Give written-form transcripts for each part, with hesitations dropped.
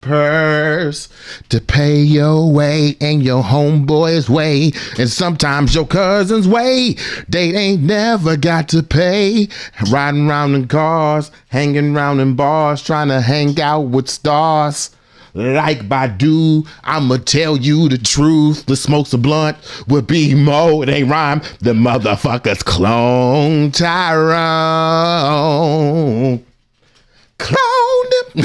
purse to pay your way and your homeboy's way and sometimes your cousin's way. They ain't never got to pay. Riding around in cars, hanging around in bars, trying to hang out with stars. Like Badu, I'ma tell you the truth. Let's smoke some blunt with BeMo. It ain't rhyme. The motherfuckers clone Tyrone. Cloned him.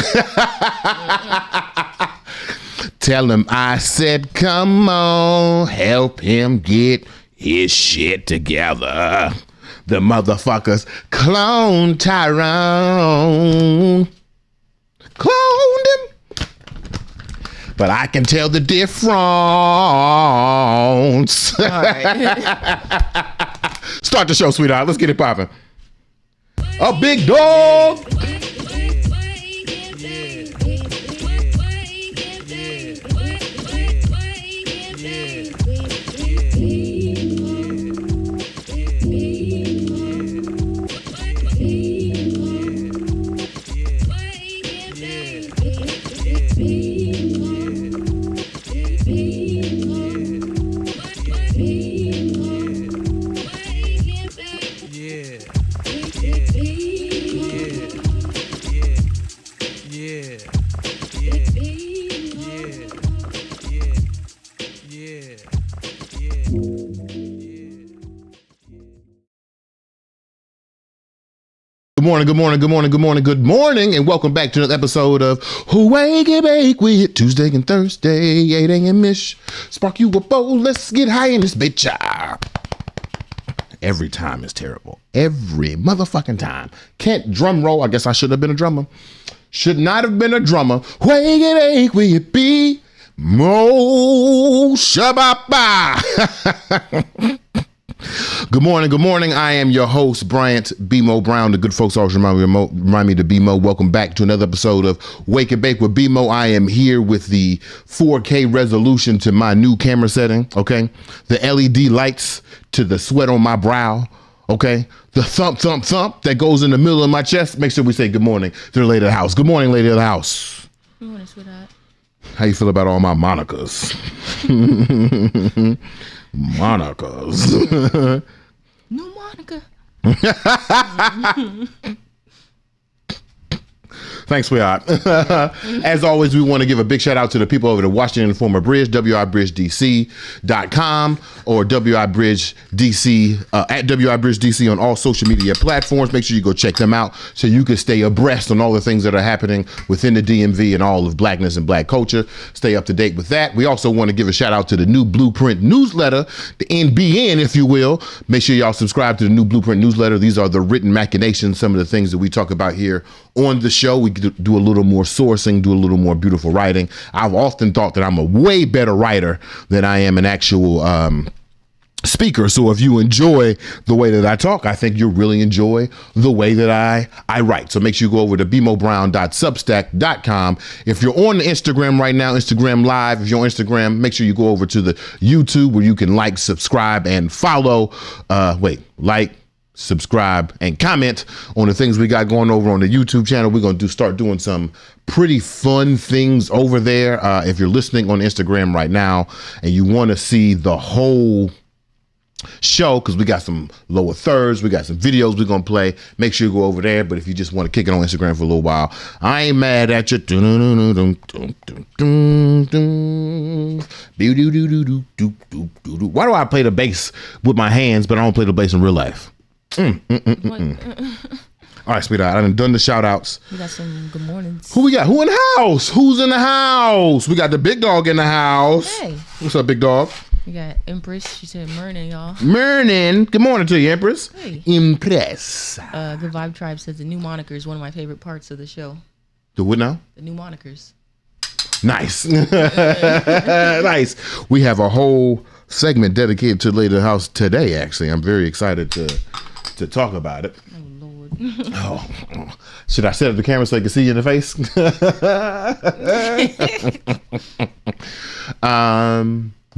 Tell him I said, come on, help him get his shit together. The motherfuckers clone Tyrone. Cloned him. But I can tell the difference. All right. Start the show, sweetheart. Let's get it popping. A big dog. Good morning, and welcome back to another episode of Wake and Bake with Tuesday and Thursday, 8 a.m.-ish. Spark you a bowl, let's get high in this bitch. Every time is terrible. Every motherfucking time. Can't drum roll. I guess I should have been a drummer. Should not have been a drummer. Wake and Bake with BeMo. Shabba. Good morning. I am your host, Bryant BeMo Brown. The good folks always remind me to BeMo. Welcome back to another episode of Wake and Bake with BeMo. I am here with the 4K resolution to my new camera setting, okay? The LED lights to the sweat on my brow, okay? The thump that goes in the middle of my chest. Make sure we say good morning to the lady of the house. Good morning, lady of the house. Good morning, sweetheart. How you feel about all my monikers? Monikers. No Monica. Thanks, sweetheart. As always, we want to give a big shout out to the people over at Washington Informer Bridge, WIBridgeDC.com or WIBridgeDC at WIBridgeDC on all social media platforms. Make sure you go check them out so you can stay abreast on all the things that are happening within the DMV and all of blackness and black culture. Stay up to date with that. We also want to give a shout out to the new Blueprint newsletter, the NBN, if you will. Make sure y'all subscribe to the new Blueprint newsletter. These are the written machinations, some of the things that we talk about here on the show. We do a little more sourcing, do a little more beautiful writing. I've often thought that I'm a way better writer than I am an actual speaker. So if you enjoy the way that I talk, I think you'll really enjoy the way that I write. So make sure you go over to bemobrown.substack.com. If you're on the Instagram right now, Instagram Live, if you're on Instagram, make sure you go over to the YouTube where you can like, subscribe, and follow. Subscribe and comment on the things we got going over on the YouTube channel. We're going to start doing some pretty fun things over there. If you're listening on Instagram right now and you want to see the whole show, because we got some lower thirds, we got some videos we're going to play, make sure you go over there. But if you just want to kick it on Instagram for a little while, I ain't mad at you. Why do I play the bass with my hands, but I don't play the bass in real life? All right, sweetheart, I done the shout outs. We got some good mornings. Who we got? Who in the house? Who's in the house? We got the big dog in the house. Hey. What's up, big dog? We got Empress. She said morning, y'all. Morning. Good morning to you, Empress. Hey. Empress. Good Vibe Tribe says the new moniker is one of my favorite parts of the show. The what now? The new monikers. Nice. Nice. We have a whole segment dedicated to the lady of the house today, actually. I'm very excited to talk about it. Oh, Lord. Oh, should I set up the camera so I can see you in the face?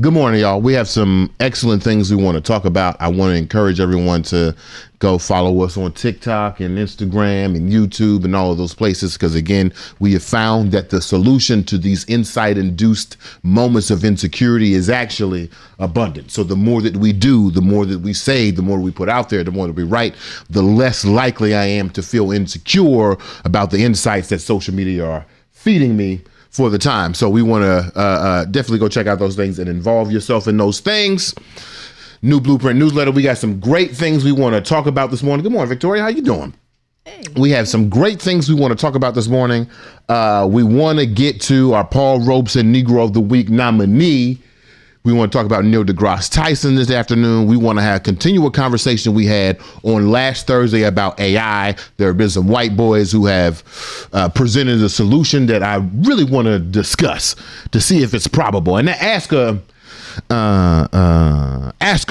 Good morning, y'all. We have some excellent things we want to talk about. I want to encourage everyone to go follow us on TikTok and Instagram and YouTube and all of those places, because again, we have found that the solution to these insight-induced moments of insecurity is actually abundant. So the more that we do, the more that we say, the more we put out there, the more that we write, the less likely I am to feel insecure about the insights that social media are feeding me for the time. So we want to definitely go check out those things and involve yourself in those things. New Blueprint newsletter. We got some great things we want to talk about this morning. Good morning, Victoria. How you doing? Hey. We have some great things we want to talk about this morning. We want to get to our Paul Robeson Negro of the Week nominee. We want to talk about Neil deGrasse Tyson this afternoon. We want to continue a conversation we had on last Thursday about AI. There have been some white boys who have presented a solution that I really want to discuss to see if it's probable, and to ask a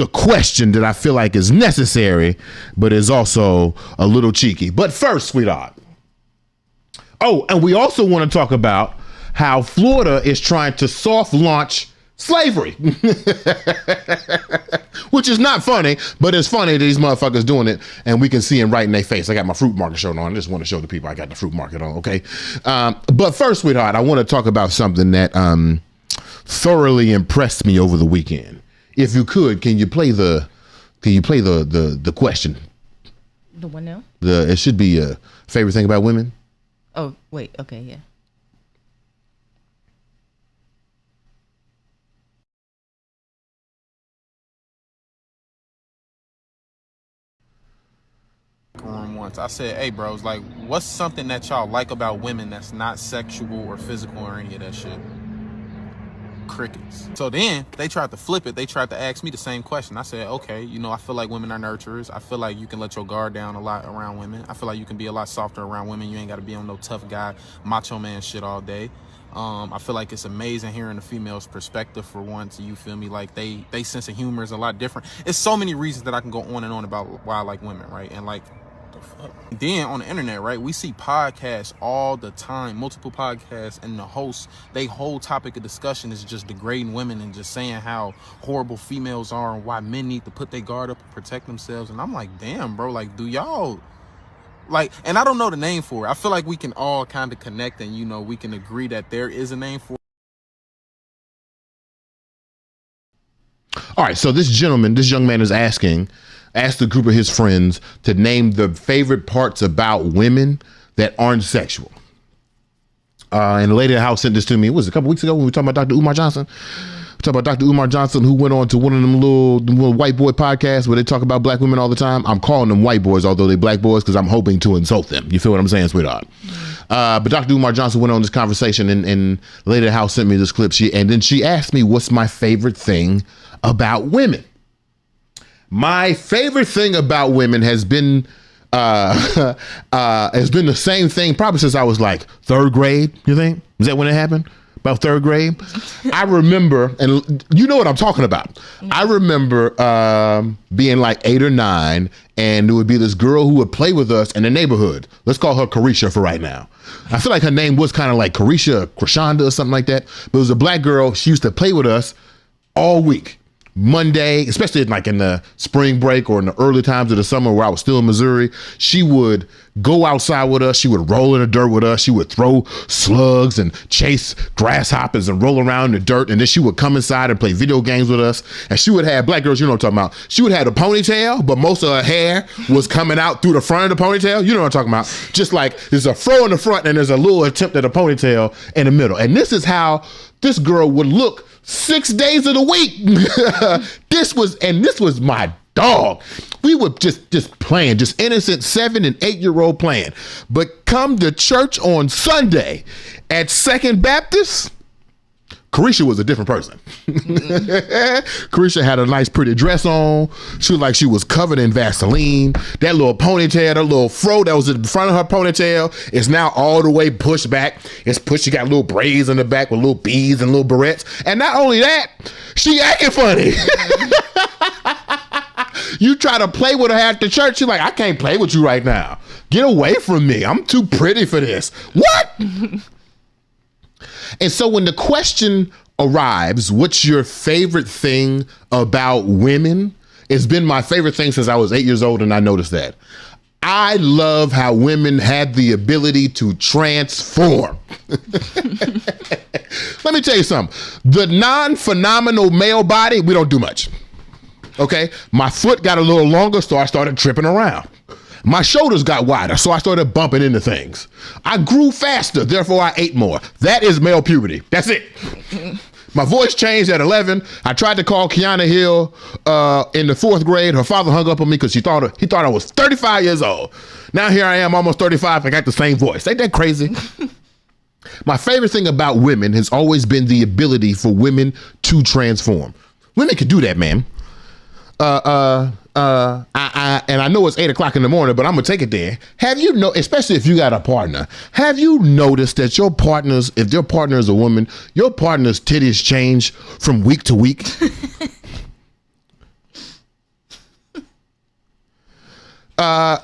question that I feel like is necessary, but is also a little cheeky. But first, sweetheart. Oh, and we also want to talk about how Florida is trying to soft launch slavery, which is not funny, but it's funny that these motherfuckers doing it and we can see them right in their face. I got my fruit market shirt on. I just want to show the people I got the fruit market on. Okay. But first, sweetheart, I want to talk about something that thoroughly impressed me over the weekend. If you could, can you play the question? The one now? It should be a favorite thing about women. Oh, wait. Okay, yeah. Room once. I said, hey bros, like, what's something that y'all like about women that's not sexual or physical or any of that shit? Crickets. So then they tried to flip it. They tried to ask me the same question. I said, okay, I feel like women are nurturers. I feel like you can let your guard down a lot around women. I feel like you can be a lot softer around women. You ain't got to be on no tough guy, macho man shit all day. I feel like it's amazing hearing the female's perspective for once. You feel me? Like they sense of humor is a lot different. It's so many reasons that I can go on and on about why I like women, right? And like, then on the internet, right, we see podcasts all the time, multiple podcasts, and the hosts, they whole topic of discussion is just degrading women and just saying how horrible females are and why men need to put their guard up and protect themselves. And I'm like, damn, bro, like, do y'all like, and I don't know the name for it. I feel like we can all kind of connect and we can agree that there is a name for it. All right, so this young man is asked a group of his friends to name the favorite parts about women that aren't sexual. And the lady at the house sent this to me. It was a couple weeks ago when we were talking about Dr. Umar Johnson. We talked about Dr. Umar Johnson, who went on to one of them little white boy podcasts where they talk about black women all the time. I'm calling them white boys, although they're black boys, because I'm hoping to insult them. You feel what I'm saying, sweetheart? But Dr. Umar Johnson went on this conversation, and the lady at the house sent me this clip. And then she asked me, what's my favorite thing about women? My favorite thing about women has been the same thing probably since I was like third grade. You think? Is that when it happened? About third grade? I remember, and you know what I'm talking about. I remember being like 8 or 9, and there would be this girl who would play with us in the neighborhood. Let's call her Carisha for right now. I feel like her name was kind of like Carisha or Krishanda or something like that. But it was a black girl. She used to play with us all week. Monday, especially like in the spring break or in the early times of the summer where I was still in Missouri, she would go outside with us. She would roll in the dirt with us. She would throw slugs and chase grasshoppers and roll around in the dirt. And then she would come inside and play video games with us. And she would have, black girls, you know what I'm talking about. She would have a ponytail, but most of her hair was coming out through the front of the ponytail. You know what I'm talking about. Just like there's a fro in the front and there's a little attempt at a ponytail in the middle. And this is how this girl would look 6 days of the week. This was my dog. We were just playing, just innocent 7 and 8 year old playing. But come to church on Sunday at Second Baptist, Carisha was a different person. Carisha had a nice pretty dress on. She looked like she was covered in Vaseline. That little ponytail, that little fro that was in front of her ponytail is now all the way pushed back. It's pushed. She got little braids in the back with little beads and little barrettes. And not only that, she acting funny. You try to play with her at the church, she's like, I can't play with you right now. Get away from me. I'm too pretty for this. What? And so when the question arrives, what's your favorite thing about women? It's been my favorite thing since I was 8 years old, and I noticed that. I love how women have the ability to transform. Let me tell you something. The non-phenomenal male body, we don't do much. Okay? My foot got a little longer, so I started tripping around. My shoulders got wider, so I started bumping into things. I grew faster, therefore I ate more. That is male puberty. That's it. My voice changed at 11. I tried to call Kiana Hill in the 4th grade. Her father hung up on me because he thought I was 35 years old. Now here I am, almost 35. I got the same voice. Ain't that crazy? My favorite thing about women has always been the ability for women to transform. Women can do that, man. And I know it's 8 o'clock in the morning, but I'm gonna take it there. Have you especially if you got a partner, have you noticed that if your partner is a woman, your partner's titties change from week to week? I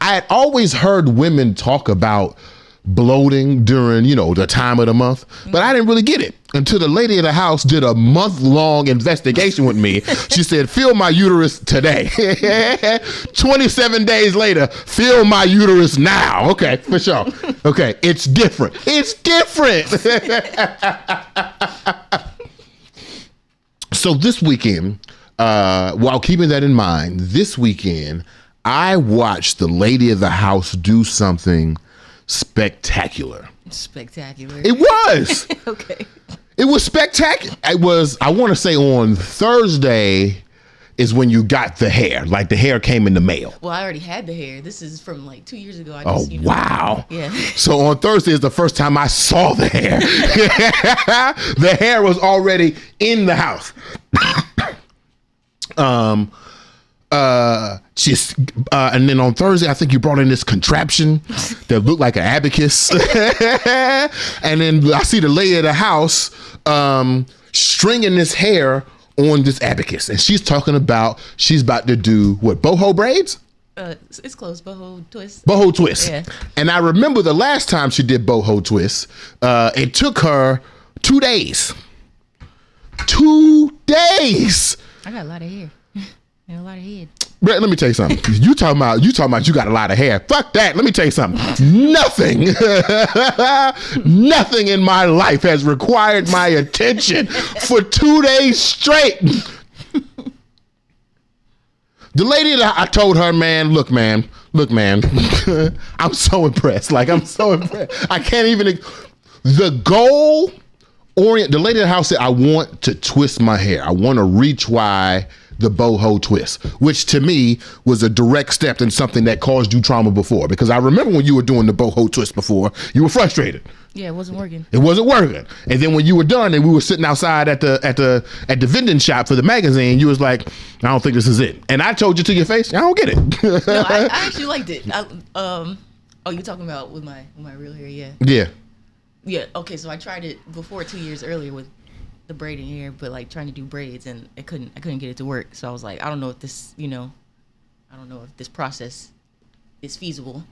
had always heard women talk about bloating during, the time of the month, but I didn't really get it until the lady of the house did a month-long investigation with me. She said, feel my uterus today. 27 days later, feel my uterus now. Okay, for sure. Okay, it's different. It's different. So this weekend, while keeping that in mind, this weekend, I watched the lady of the house do something spectacular. Spectacular. It was. Okay. It was spectacular. I want to say on Thursday is when you got the hair. Like the hair came in the mail. Well, I already had the hair. This is from like 2 years ago. Wow. Yeah. So on Thursday is the first time I saw the hair. The hair was already in the house. And then on Thursday, I think you brought in this contraption that looked like an abacus. And then I see the lady of the house stringing this hair on this abacus. And she's talking about, she's about to do what, boho braids? It's close, boho twist. Boho twist. Yeah. And I remember the last time she did boho twist, it took her 2 days. 2 days. I got a lot of hair. And a lot of head. Brett, let me tell you something. You talking about you got a lot of hair. Fuck that. Let me tell you something. Nothing in my life has required my attention for 2 days straight. The lady that I told her, look, man, I'm so impressed. I'm so impressed. I can't even, the lady at the house said, I want to twist my hair. I want to retry the boho twist, which to me was a direct step in something that caused you trauma before. Because I remember when you were doing the boho twist before, you were frustrated. Yeah, it wasn't working. It wasn't working. And then when you were done and we were sitting outside at the vending shop for the magazine, you was like, I don't think this is it. And I told you to your face, I don't get it. No, I actually liked it. Oh, you talking about with my real hair? Yeah. Yeah. Yeah. Okay, so I tried it before 2 years earlier with the braiding hair, but trying to do braids, and I couldn't get it to work. So I was like, I don't know if this, I don't know if this process is feasible.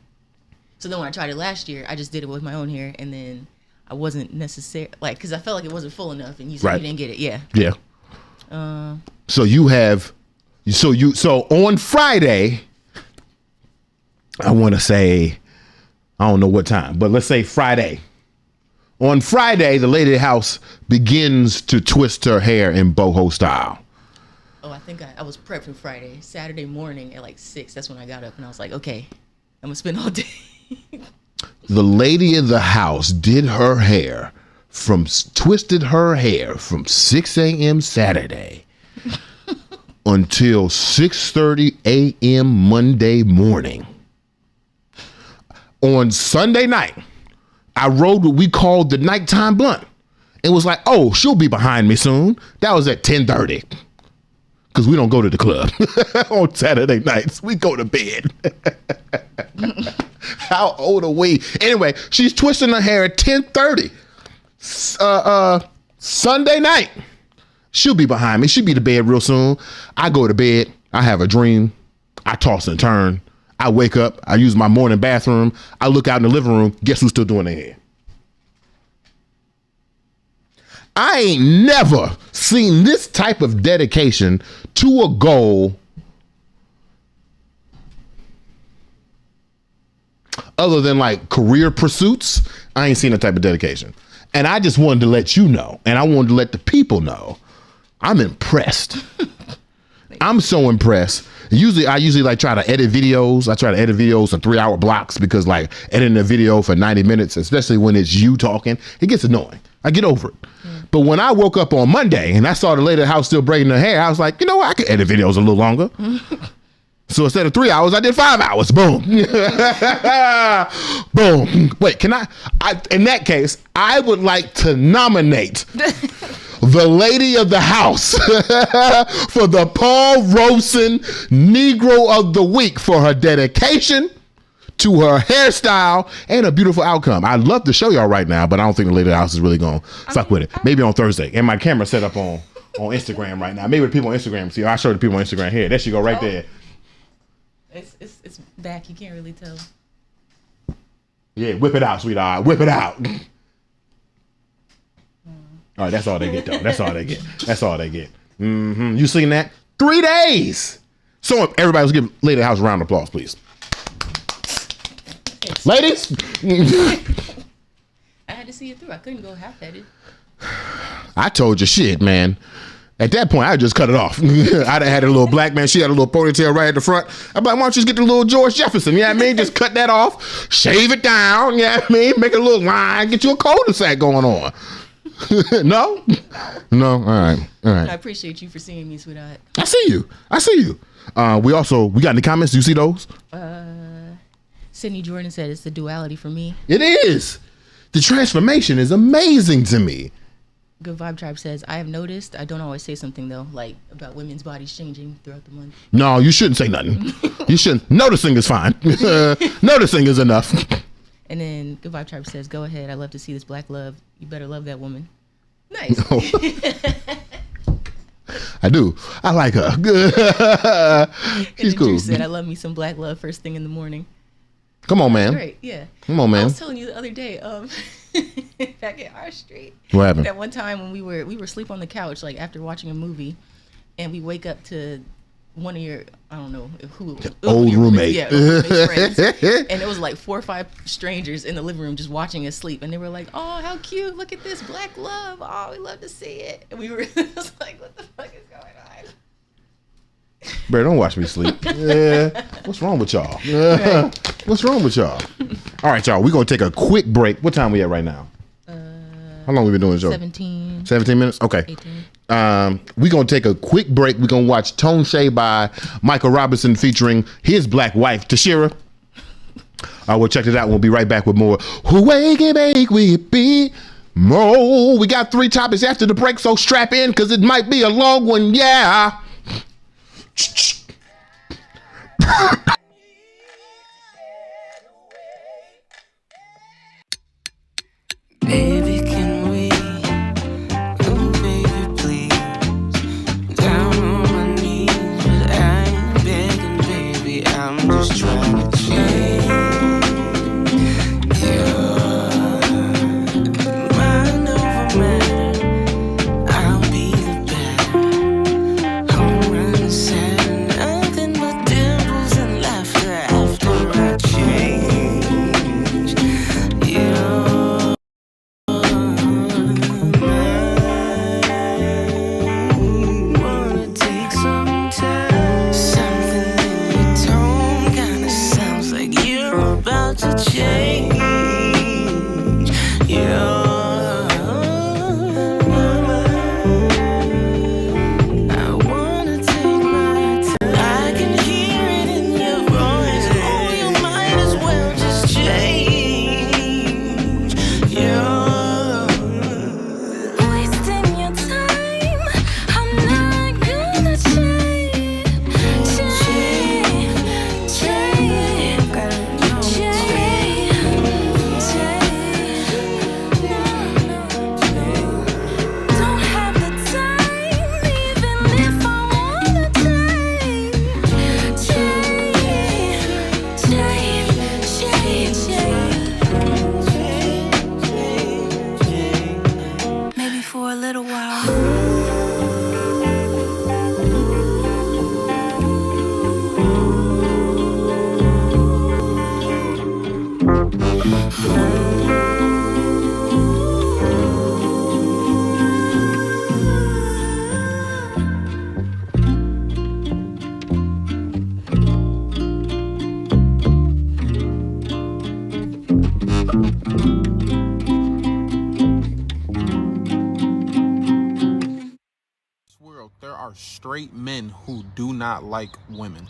So then when I tried it last year, I just did it with my own hair, and then I wasn't necessarily because I felt like it wasn't full enough, and you said you didn't get it. Yeah. Yeah. So on Friday, I want to say, I don't know what time, but let's say Friday. On Friday, the lady of the house begins to twist her hair in boho style. Oh, I think I was prepped for Friday. Saturday morning at 6, that's when I got up, and I was like, okay, I'm going to spend all day. The lady of the house did her hair twisted her hair from 6 a.m. Saturday until 6:30 a.m. Monday morning. On Sunday night, I rode what we called the nighttime blunt. It was like, oh, she'll be behind me soon. That was at 10:30. Because we don't go to the club on Saturday nights. We go to bed. How old are we? Anyway, she's twisting her hair at 10:30. Sunday night. She'll be behind me. She'll be to bed real soon. I go to bed. I have a dream. I toss and turn. I wake up, I use my morning bathroom, I look out in the living room, guess who's still doing their hair? I ain't never seen this type of dedication to a goal other than like career pursuits. I ain't seen that type of dedication. And I just wanted to let you know, and I wanted to let the people know, I'm impressed. I'm so impressed. I usually like try to edit videos. I try to edit videos in 3-hour blocks because like editing a video for 90 minutes, especially when it's you talking, it gets annoying. I get over it. But when I woke up on Monday and I saw the lady at the house still braiding her hair, I was like, you know what? I could edit videos a little longer. So instead of 3 hours, I did 5 hours. Boom. Boom. Wait, can I in that case, I would like to nominate the lady of the house for the Paul Robeson Negro of the Week for her dedication to her hairstyle and a beautiful outcome. I'd love to show y'all right now, but I don't think the lady of the house is really going to fuck with it. Maybe on Thursday. And my camera set up on Instagram right now. Maybe the people on Instagram see. I'll show the people on Instagram here. There she go right there. It's back. You can't really tell. Yeah, whip it out, sweetheart. Whip it out. All right, that's all they get, though. That's all they get. That's all they get. Mm-hmm. You seen that? 3 days. So everybody, let's give Lady of the House a round of applause, please. Ladies. I had to see it through. I couldn't go half-headed. I told you shit, man. At that point, I just cut it off. I'd have had a little black man. She had a little ponytail right at the front. I'm like, why don't you just get the little George Jefferson? You know what I mean? Just cut that off, shave it down. You know what I mean? Make a little line, get you a cul-de-sac going on. No? No? All right. I appreciate you for seeing me, sweetheart. I see you. We got any comments? Do you see those? Sydney Jordan said it's the duality for me. It is. The transformation is amazing to me. Good Vibe Tribe says, I have noticed, I don't always say something though, like about women's bodies changing throughout the month. No, you shouldn't say nothing. You shouldn't. Noticing is fine. Noticing is enough. And then Good Vibe Tribe says, go ahead, I love to see this black love. You better love that woman. Nice. I do. I like her. She's cool. Drew said, I love me some black love first thing in the morning. Come on, man. Great, yeah. Come on, man. I was telling you the other day, back at our street. What happened? That one time when we were asleep on the couch, like after watching a movie, and we wake up to one of your, I don't know who, old roommate. Yeah, old roommate's friends. And it was like 4 or 5 strangers in the living room just watching us sleep, and they were like, "Oh, how cute! Look at this black love! Oh, we love to see it." And we were just like, "What the fuck is going on?" Bro, don't watch me sleep. Yeah. What's wrong with y'all? What's wrong with y'all? All right, y'all. We're going to take a quick break. What time we at right now? How long we been doing the show? 17 minutes? Okay. 18. We're going to take a quick break. We're going to watch Tone Shea by Michael Robinson featuring his black wife, Tashira. We'll check it out. We'll be right back with more. Who wake and bake with BeMo. We got 3 topics after the break, so strap in because it might be a long one. Yeah. Baby, can we? Oh, baby, please. Down on my knees, but I ain't begging, baby. I'm just trying to change. Mind over matter. I'll be the better. Home run, sad, nothing but dimples and laughter. straight men who do not like women.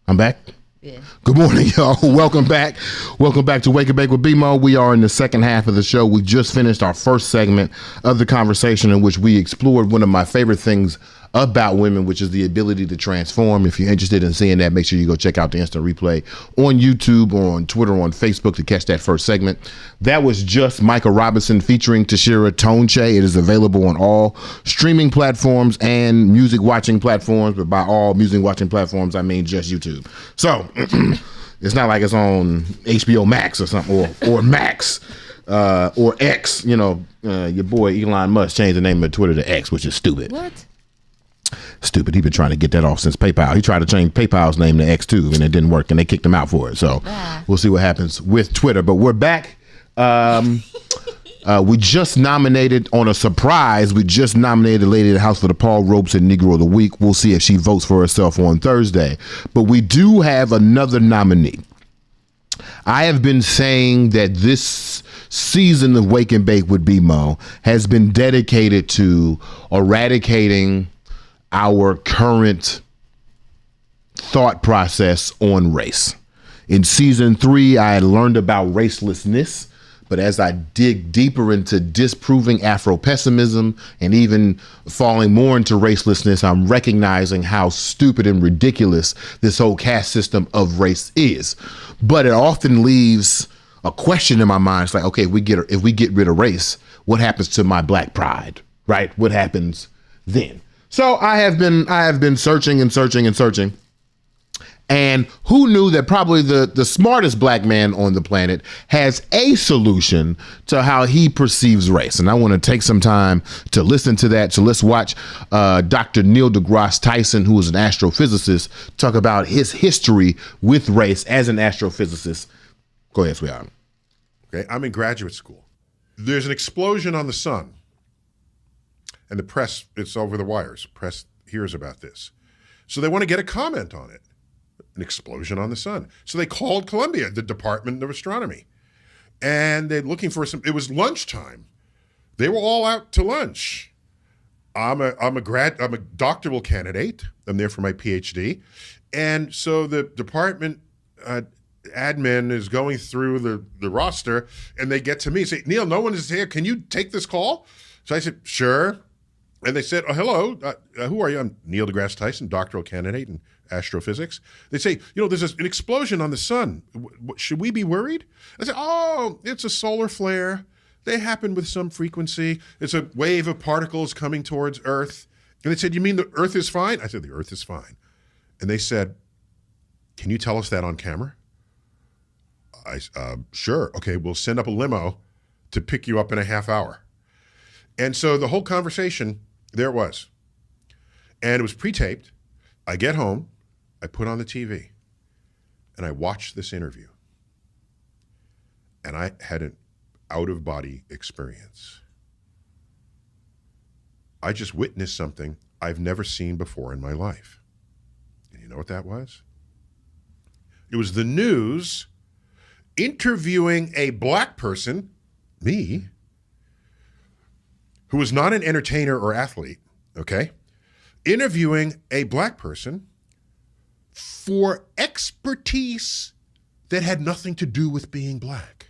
I'm back. Yeah. Good morning, y'all. Welcome back. Welcome back to Wake and Bake with BeMo. We are in the second half of the show. We just finished our first segment of the conversation in which we explored one of my favorite things about women, which is the ability to transform. If you're interested in seeing that, make sure you go check out the instant replay on YouTube or on Twitter or on Facebook to catch that first segment. That was just Micah Robinson featuring Tashira Tonche. It is available on all streaming platforms and music watching platforms, but by all music watching platforms, I mean just YouTube. So it's not like it's on HBO Max or something, or Max. Or X. Your boy Elon Musk changed the name of Twitter to X, which is stupid. What? Stupid. He's been trying to get that off since PayPal. He tried to change PayPal's name to X too, and it didn't work, and they kicked him out for it. So we'll see what happens with Twitter. But we're back. We just nominated, on a surprise, we just nominated a lady of the house for the Paul Robeson Negro of the Week. We'll see if she votes for herself on Thursday. But we do have another nominee. I have been saying that this season of Wake and Bake with BeMo has been dedicated to eradicating our current thought process on race. In season 3, I had learned about racelessness, but as I dig deeper into disproving Afro-pessimism and even falling more into racelessness, I'm recognizing how stupid and ridiculous this whole caste system of race is. But it often leaves a question in my mind. It's like, okay, if we get rid of race, what happens to my black pride, right? What happens then? So I have been searching and searching and searching. And who knew that probably the smartest black man on the planet has a solution to how he perceives race. And I want to take some time to listen to that. So let's watch Dr. Neil deGrasse Tyson, who is an astrophysicist, talk about his history with race as an astrophysicist. Go ahead, sweetheart. Okay, I'm in graduate school. There's an explosion on the sun. And the press, it's over the wires. Press hears about this. So they want to get a comment on it. An explosion on the sun. So they called Columbia, the Department of Astronomy. And they're looking for it was lunchtime. They were all out to lunch. I'm a doctoral candidate. I'm there for my PhD. And so the department admin is going through the roster, and they get to me and say, Neil, no one is here. Can you take this call? So I said, sure. And they said, oh, hello, who are you? I'm Neil deGrasse Tyson, doctoral candidate in astrophysics. They say, there's an explosion on the sun. Should we be worried? I said, oh, it's a solar flare. They happen with some frequency. It's a wave of particles coming towards Earth. And they said, you mean the Earth is fine? I said, the Earth is fine. And they said, can you tell us that on camera? I sure. Okay, we'll send up a limo to pick you up in a half hour. And so the whole conversation, there it was. And it was pre-taped. I get home, I put on the TV, and I watched this interview. And I had an out-of-body experience. I just witnessed something I've never seen before in my life. And you know what that was? It was the news interviewing a black person, me, who was not an entertainer or athlete, okay? Interviewing a black person for expertise that had nothing to do with being black.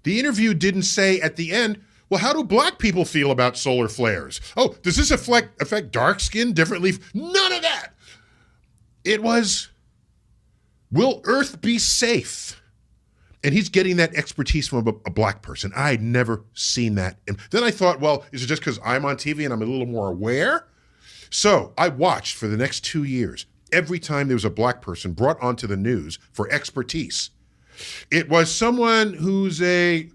The interview didn't say at the end, well, how do black people feel about solar flares? Oh, does this affect dark skin differently? None of that. It was, will Earth be safe? And he's getting that expertise from a black person. I'd never seen that. And then I thought, well, is it just because I'm on TV and I'm a little more aware? So I watched for the next 2 years, every time there was a black person brought onto the news for expertise. It was someone who's a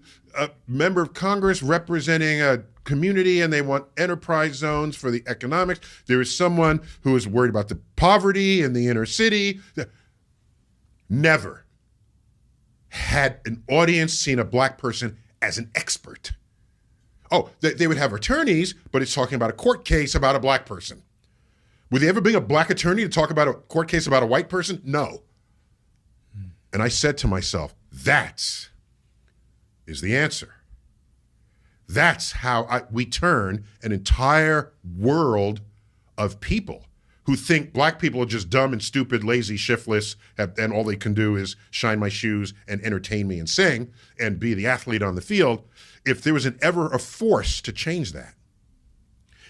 member of Congress representing a community and they want enterprise zones for the economics. There is someone who is worried about the poverty in the inner city. Never had an audience seen a black person as an expert. Oh, they would have attorneys, but it's talking about a court case about a black person. Would they ever bring a black attorney to talk about a court case about a white person? No. And I said to myself, that's is the answer. That's how we turn an entire world of people who think black people are just dumb and stupid, lazy, shiftless, and all they can do is shine my shoes and entertain me and sing and be the athlete on the field. If there was ever a force to change that,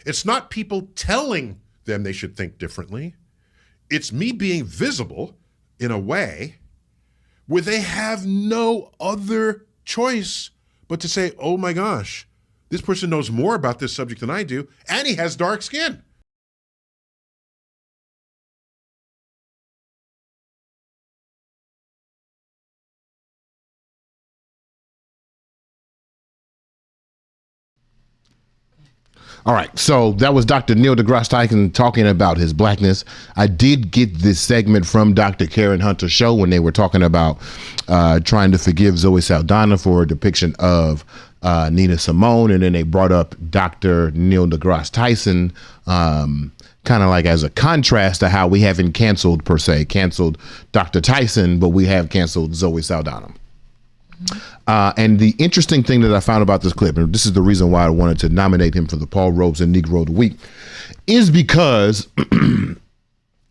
it's not people telling them they should think differently. It's me being visible in a way where they have no other choice but to say, oh my gosh, this person knows more about this subject than I do, and he has dark skin. All right, so that was Dr. Neil deGrasse Tyson talking about his blackness. I did get this segment from Dr. Karen Hunter's show when they were talking about trying to forgive Zoe Saldana for a depiction of Nina Simone, and then they brought up Dr. Neil deGrasse Tyson, kind of like as a contrast to how we haven't canceled Dr. Tyson, but we have canceled Zoe Saldana. And the interesting thing that I found about this clip, and this is the reason why I wanted to nominate him for the Paul Robeson Negro of the Week, is because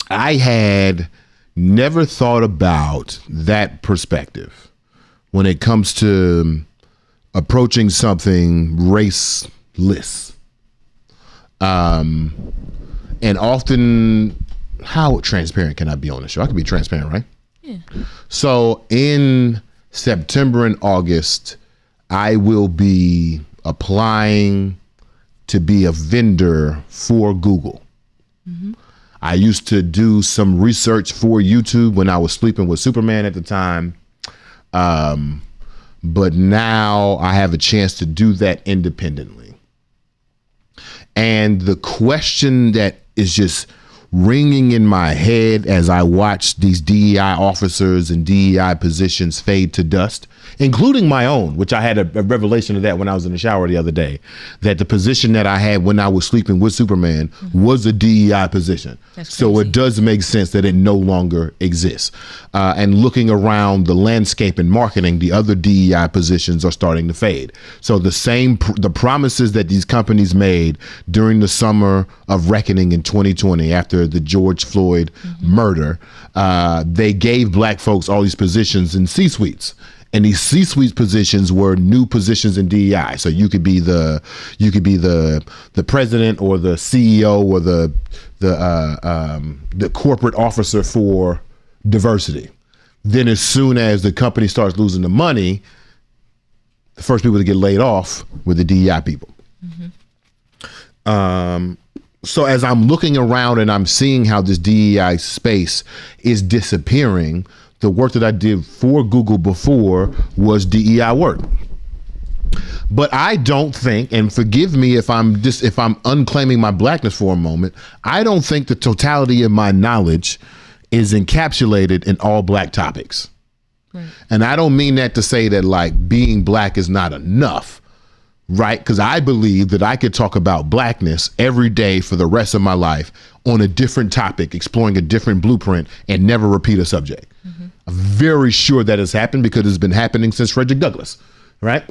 I had never thought about that perspective when it comes to approaching something raceless. And often, how transparent can I be on the show? I can be transparent, right? Yeah. So in September and August, I will be applying to be a vendor for Google. Mm-hmm. I used to do some research for YouTube when I was sleeping with Superman at the time. But now I have a chance to do that independently. And the question that is just ringing in my head as I watch these DEI officers and DEI positions fade to dust, including my own, which I had a revelation of that when I was in the shower the other day, that the position that I had when I was sleeping with Superman was a DEI position. So it does make sense that it no longer exists. And looking around the landscape in marketing, the other DEI positions are starting to fade. So the promises that these companies made during the summer of reckoning in 2020 after the George Floyd murder, they gave black folks all these positions in C-suites. And these C-suite positions were new positions in DEI. So you could be the president or the CEO or the corporate officer for diversity. Then as soon as the company starts losing the money, the first people to get laid off were the DEI people. So as I'm looking around and I'm seeing how this DEI space is disappearing, the work that I did for Google before was DEI work. But I don't think, and forgive me if I'm unclaiming my blackness for a moment, I don't think the totality of my knowledge is encapsulated in all black topics. Right. And I don't mean that to say that like being black is not enough, right? Because I believe that I could talk about blackness every day for the rest of my life on a different topic, exploring a different blueprint and never repeat a subject. I'm very sure that has happened because it's been happening since Frederick Douglass, right?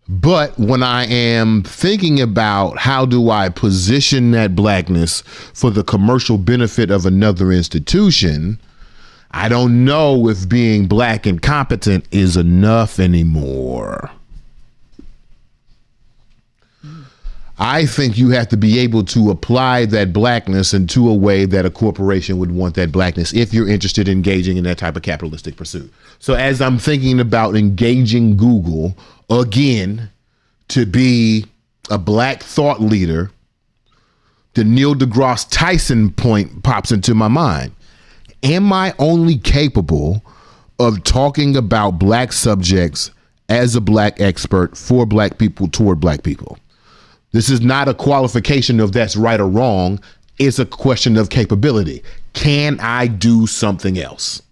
But when I am thinking about how do I position that blackness for the commercial benefit of another institution, I don't know if being black and competent is enough anymore. I think you have to be able to apply that blackness into a way that a corporation would want that blackness if you're interested in engaging in that type of capitalistic pursuit. So as I'm thinking about engaging Google again to be a black thought leader, the Neil deGrasse Tyson point pops into my mind. Am I only capable of talking about black subjects as a black expert for black people toward black people? This is not a qualification of that's right or wrong. It's a question of capability. Can I do something else?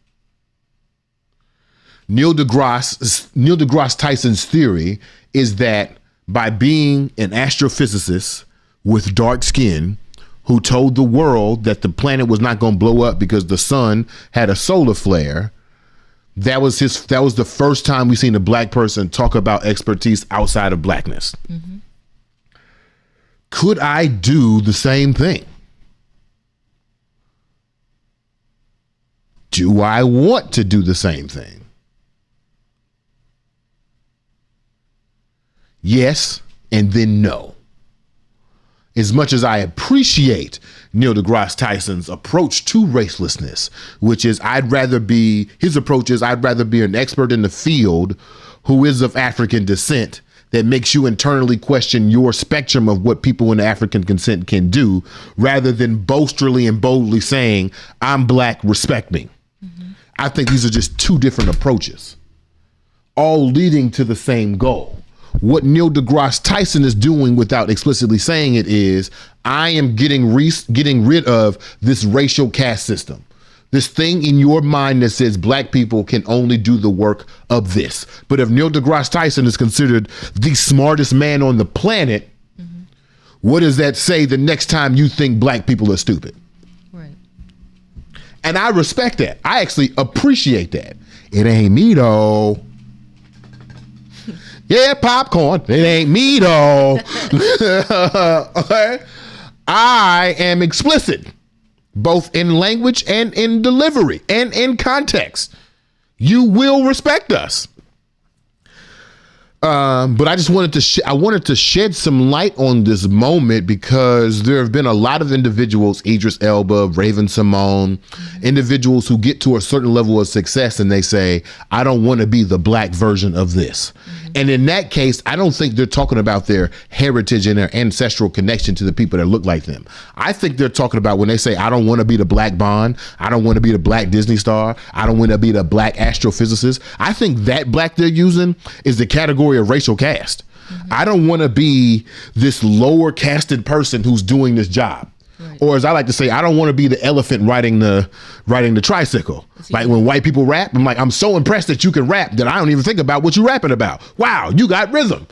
Neil deGrasse Tyson's theory is that by being an astrophysicist with dark skin who told the world that the planet was not going to blow up because the sun had a solar flare, That was the first time we seen a black person talk about expertise outside of blackness. Mm-hmm. Could I do the same thing? Do I want to do the same thing? Yes, and then no. As much as I appreciate Neil deGrasse Tyson's approach to racelessness, which is I'd rather be an expert in the field who is of African descent that makes you internally question your spectrum of what people in African descent can do, rather than boastfully and boldly saying, I'm black, respect me. Mm-hmm. I think these are just two different approaches, all leading to the same goal. What Neil deGrasse Tyson is doing without explicitly saying it is, I am getting rid of this racial caste system. This thing in your mind that says black people can only do the work of this. But if Neil deGrasse Tyson is considered the smartest man on the planet, mm-hmm. what does that say the next time you think black people are stupid? Right. And I respect that. I actually appreciate that. It ain't me though. Yeah, popcorn. It ain't me though. Okay? I am explicit, both in language and in delivery and in context. You will respect us. But I just wanted to shed some light on this moment, because there have been a lot of individuals, Idris Elba, Raven Simone, individuals who get to a certain level of success and they say, I don't want to be the black version of this. And in that case, I don't think they're talking about their heritage and their ancestral connection to the people that look like them. I think they're talking about when they say, I don't want to be the black Bond, I don't want to be the black Disney star, I don't want to be the black astrophysicist. I think that black they're using is the category of racial caste. Mm-hmm. I don't want to be this lower casted person who's doing this job. Right. Or as I like to say, I don't want to be the elephant riding the tricycle. Like when white people rap, I'm like, I'm so impressed that you can rap that I don't even think about what you're rapping about. Wow, you got rhythm.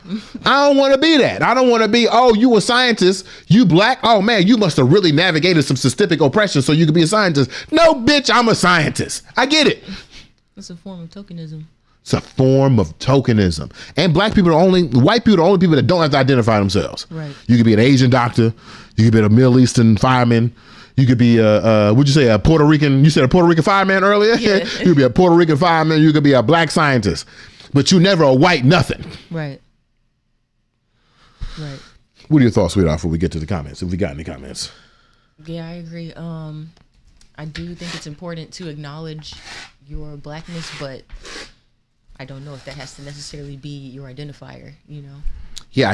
I don't want to be that. I don't want to be, oh, you a scientist, you black, oh man, you must have really navigated some systemic oppression so you could be a scientist. No, bitch, I'm a scientist. I get it. It's a form of tokenism. It's a form of tokenism. And white people are the only people that don't have to identify themselves. Right. You could be an Asian doctor. You could be a Middle Eastern fireman. You could be would you say a Puerto Rican? You said a Puerto Rican fireman earlier? Yeah. You could be a Puerto Rican fireman. You could be a black scientist. But you never a white nothing. Right. Right. What are your thoughts, sweetheart, before we get to the comments? If we got any comments? Yeah, I agree. I do think it's important to acknowledge your blackness, but I don't know if that has to necessarily be your identifier, you know? Yeah.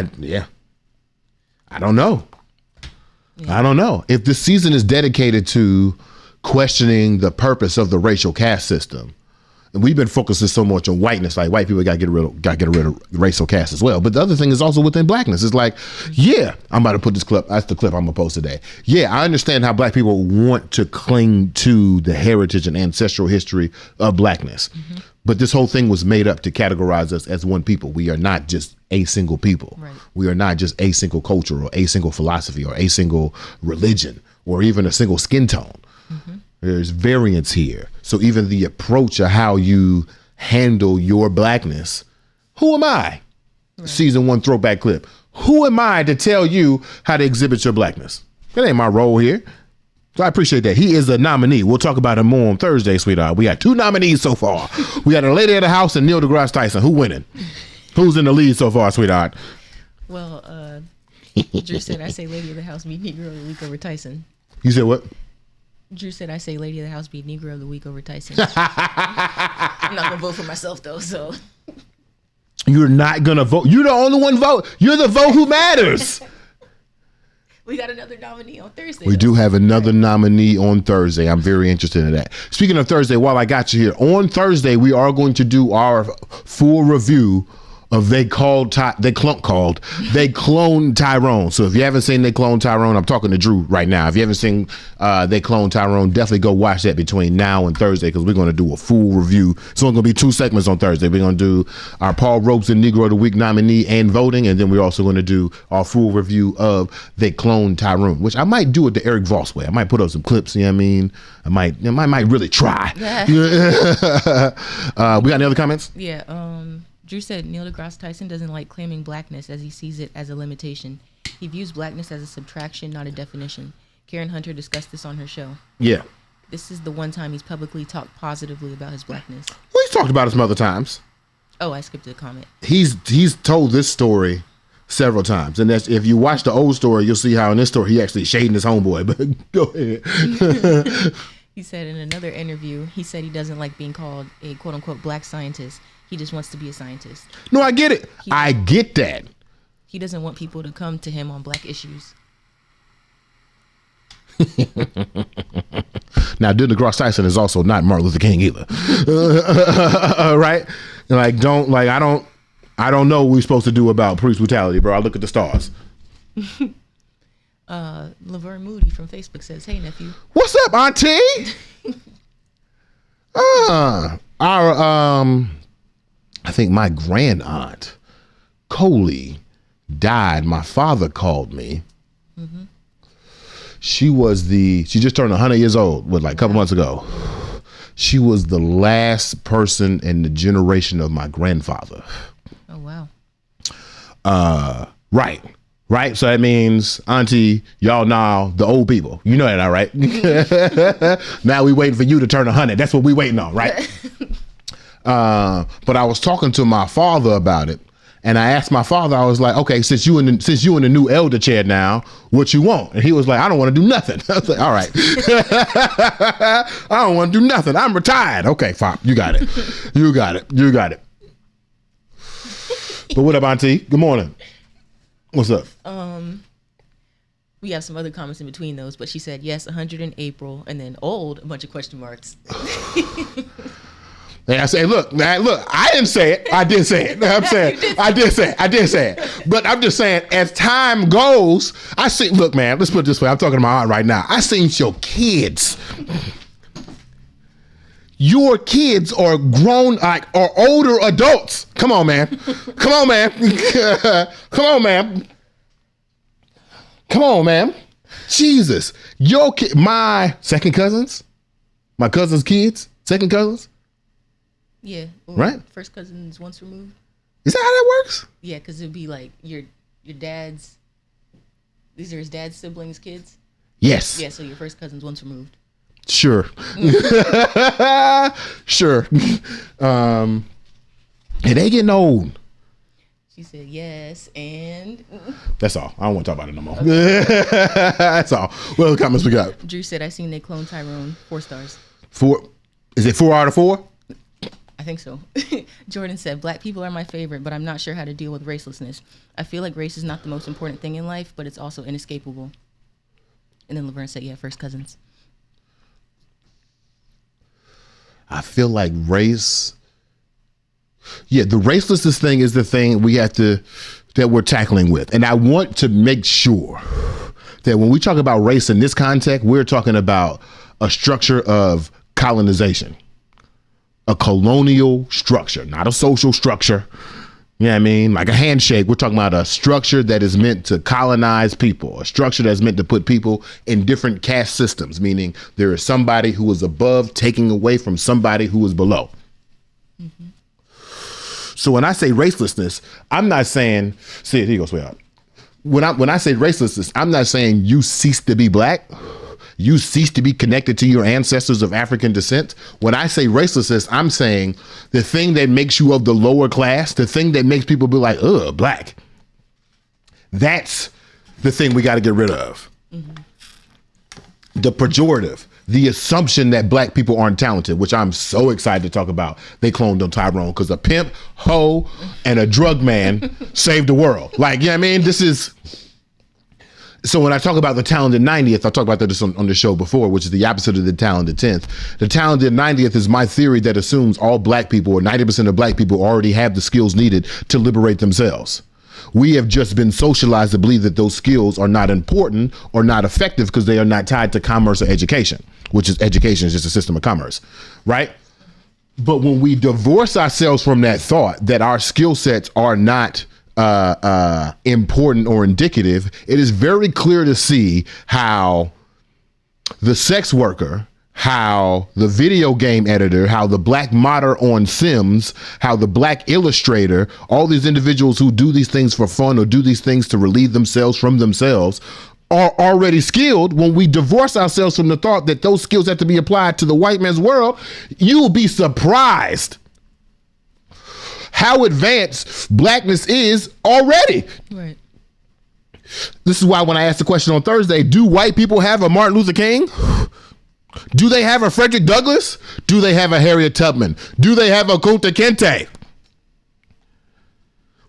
I don't know. Yeah. I don't know. If this season is dedicated to questioning the purpose of the racial caste system, and we've been focusing so much on whiteness, like white people got to get rid of racial caste as well. But the other thing is also within blackness. It's like, yeah, I'm about to put this clip. That's the clip I'm gonna post today. Yeah, I understand how black people want to cling to the heritage and ancestral history of blackness. Mm-hmm. But this whole thing was made up to categorize us as one people. We are not just a single people. Right. We are not just a single culture or a single philosophy or a single religion or even a single skin tone. Mm-hmm. There's variance here. So even the approach of how you handle your blackness, who am I? Right. Season 1 throwback clip. Who am I to tell you how to exhibit your blackness? That ain't my role here. So I appreciate that. He is a nominee. We'll talk about him more on Thursday, sweetheart. We got 2 nominees so far. We got a lady of the house and Neil deGrasse Tyson. Who winning? Who's in the lead so far, sweetheart? Well, Drew said I say lady of the house beat Negro of the week over Tyson. You said what? Drew said I say lady of the house beat Negro of the week over Tyson. I'm not going to vote for myself, though, so. You're not going to vote. You're the only one vote. You're the vote who matters. We got another nominee on Thursday. We do have another nominee on Thursday. I'm very interested in that. Speaking of Thursday, while I got you here, on Thursday, we are going to do our full review of They Cloned Tyrone. So if you haven't seen They Cloned Tyrone, I'm talking to Drew right now. If you haven't seen They Cloned Tyrone, definitely go watch that between now and Thursday, because we're going to do a full review. It's only going to be 2 segments on Thursday. We're going to do our Paul Robeson Negro of the Week nominee and voting, and then we're also going to do our full review of They Cloned Tyrone, which I might do it the Eric Voss way. I might put up some clips, you know what I mean? I might really try. We got any other comments? Yeah, Drew said Neil deGrasse Tyson doesn't like claiming blackness as he sees it as a limitation. He views blackness as a subtraction, not a definition. Karen Hunter discussed this on her show. Yeah. This is the one time he's publicly talked positively about his blackness. Well, he's talked about it some other times. Oh, I skipped the comment. He's told this story several times, and that's, if you watch the old story, you'll see how in this story he actually shading his homeboy. But go ahead. He said in another interview, he said he doesn't like being called a quote-unquote black scientist. He just wants to be a scientist. No, I get it. I get that. He doesn't want people to come to him on black issues. Now, deGrasse Tyson is also not Martin Luther King either, right? Like, I don't know what we're supposed to do about police brutality, bro. I look at the stars. Laverne Moody from Facebook says, "Hey nephew, what's up, Auntie?" I think my grand aunt Coley died. My father called me. Mm-hmm. She just turned 100 years old, like a couple months ago. She was the last person in the generation of my grandfather. Oh wow. Right. So that means, Auntie, y'all now the old people. You know that, all right? Now we waiting for you to turn 100. That's what we waiting on, right? But I was talking to my father about it, and I asked my father, I was like, okay, since you in the new elder chair now, what you want? And he was like, I don't want to do nothing. I was like, all right. I don't want to do nothing. I'm retired. Okay, fine. You got it. You got it. But what up, Auntie? Good morning. What's up? We have some other comments in between those, but she said, yes, 100 in April, and then old, a bunch of question marks. And I say, look, I didn't say it. I did say it. I'm saying, I did say it. But I'm just saying, as time goes, look, man, let's put it this way. I'm talking to my aunt right now. I seen your kids. Your kids are grown, are older adults. Come on, man. Come on, man. Jesus. My second cousins, my cousin's kids, second cousins. Yeah. Well, right. First cousins once removed. Is that how that works? Yeah, because it'd be like your dad's. These are his dad's siblings' kids. Yes. Yeah. So your first cousins once removed. Sure. Sure. And they getting old. She said yes, and that's all. I don't want to talk about it no more. Okay. That's all. What other comments we got? Drew said, I seen They Cloned Tyrone. 4 stars. 4? Is it 4 out of 4? I think so. Jordan said, black people are my favorite, but I'm not sure how to deal with racelessness. I feel like race is not the most important thing in life, but it's also inescapable. And then Laverne said, yeah, first cousins. I feel like race. Yeah, the racelessness thing is the thing that we're tackling with. And I want to make sure that when we talk about race in this context, we're talking about a structure of colonization, a colonial structure, not a social structure. You know what I mean? Like a handshake, we're talking about a structure that is meant to colonize people, a structure that's meant to put people in different caste systems, meaning there is somebody who is above taking away from somebody who is below. Mm-hmm. So when I say racelessness, I'm not saying, see, here you go, sweetheart. When I say racelessness, I'm not saying you cease to be black. You cease to be connected to your ancestors of African descent. When I say racelessness, I'm saying the thing that makes you of the lower class, the thing that makes people be like, ugh, black. That's the thing we got to get rid of. Mm-hmm. The pejorative, the assumption that black people aren't talented, which I'm so excited to talk about. They cloned on Tyrone because a pimp, hoe, and a drug man saved the world. Like, you know what I mean? This is So when I talk about the talented 90th, I talked about this on the show before, which is the opposite of the talented 10th. The talented 90th is my theory that assumes all black people, or 90% of black people, already have the skills needed to liberate themselves. We have just been socialized to believe that those skills are not important or not effective because they are not tied to commerce or education, which is education is just a system of commerce, right? But when we divorce ourselves from that thought that our skill sets are not important or indicative, it is very clear to see how the sex worker, how the video game editor, how the black modder on Sims, how the black illustrator, all these individuals who do these things for fun or do these things to relieve themselves from themselves are already skilled. When we divorce ourselves from the thought that those skills have to be applied to the white man's world, you'll be surprised how advanced blackness is already. Right. This is why when I asked the question on Thursday, do white people have a Martin Luther King? Do they have a Frederick Douglass? Do they have a Harriet Tubman? Do they have a Kunta Kinte?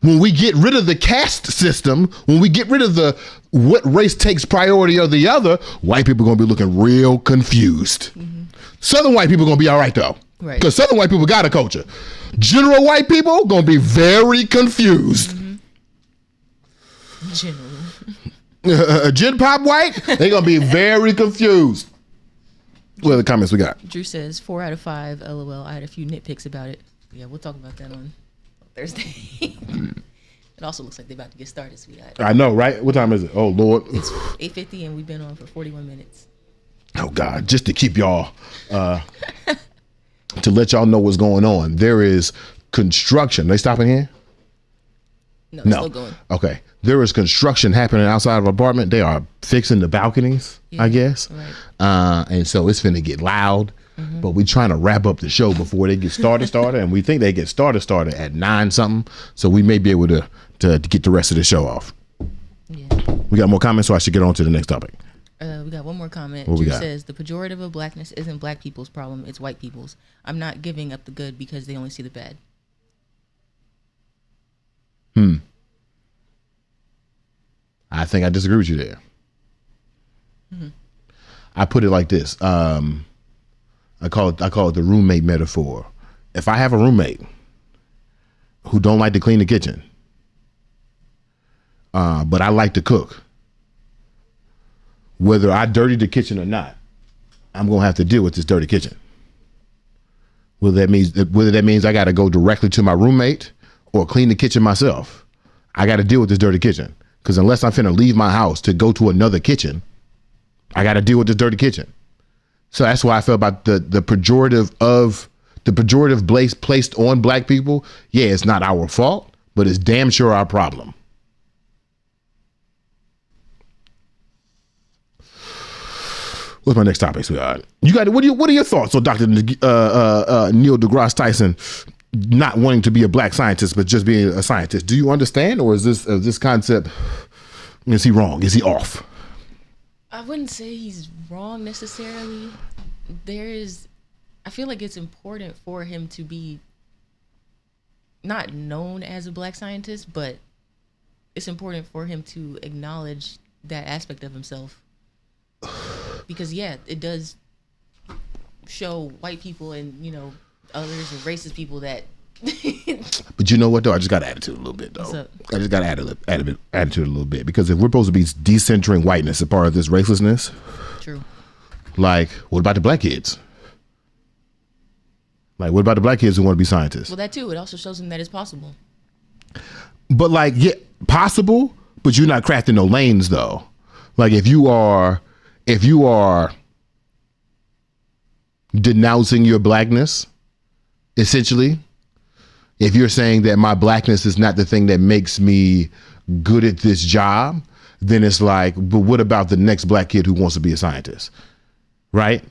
When we get rid of the caste system, when we get rid of the what race takes priority or the other, white people are going to be looking real confused. Mm-hmm. Southern white people are going to be all right, though. Right. Because Southern white people got a culture. General white people going to be very confused. Mm-hmm. General. Gen pop white, they're going to be very confused. What are the comments we got? Drew says 4 out of 5. LOL. I had a few nitpicks about it. Yeah, we'll talk about that on Thursday. It also looks like they're about to get started, sweetheart. I know, right? What time is it? Oh, Lord. It's 8:50 and we've been on for 41 minutes. Oh, God. Just to keep y'all, to let y'all know what's going on. There is construction. They stopping here? No, it's still going. Okay. There is construction happening outside of an apartment. They are fixing the balconies, I guess. Right. And so it's finna get loud. Mm-hmm. But we're trying to wrap up the show before they get started, and we think they get started at 9 something. So we may be able to get the rest of the show off. Yeah. We got more comments, so I should get on to the next topic. We got one more comment. What we Drew got? says the pejorative of blackness isn't black people's problem, it's white people's. I'm not giving up the good because they only see the bad. I think I disagree with you there. Mm-hmm. I put it like this. I call it the roommate metaphor. If I have a roommate who don't like to clean the kitchen, but I like to cook, whether I dirty the kitchen or not, I'm gonna have to deal with this dirty kitchen. Whether that means I got to go directly to my roommate or clean the kitchen myself, I got to deal with this dirty kitchen. Because unless I'm finna leave my house to go to another kitchen, I got to deal with this dirty kitchen. So that's why I feel about the pejorative placed on black people. Yeah, it's not our fault, but it's damn sure our problem. What's my next topic, sweetheart? You got what are your thoughts on Dr. Neil deGrasse Tyson not wanting to be a black scientist but just being a scientist? Do you understand, or is this concept, is he wrong? Is he off? I wouldn't say he's wrong necessarily. I feel like it's important for him to be not known as a black scientist, but it's important for him to acknowledge that aspect of himself. Because it does show white people and, others and racist people that. But you know what though? I just got attitude a little bit though. What's up? I just got attitude a little bit, because if we're supposed to be decentering whiteness a part of this racelessness, True. Like, what about the black kids? Like, what about the black kids who want to be scientists? Well, that too. It also shows them that it's possible. But possible, but you're not crafting no lanes though. Like if you are denouncing your blackness, essentially, if you're saying that my blackness is not the thing that makes me good at this job, then it's like, but what about the next black kid who wants to be a scientist? Right?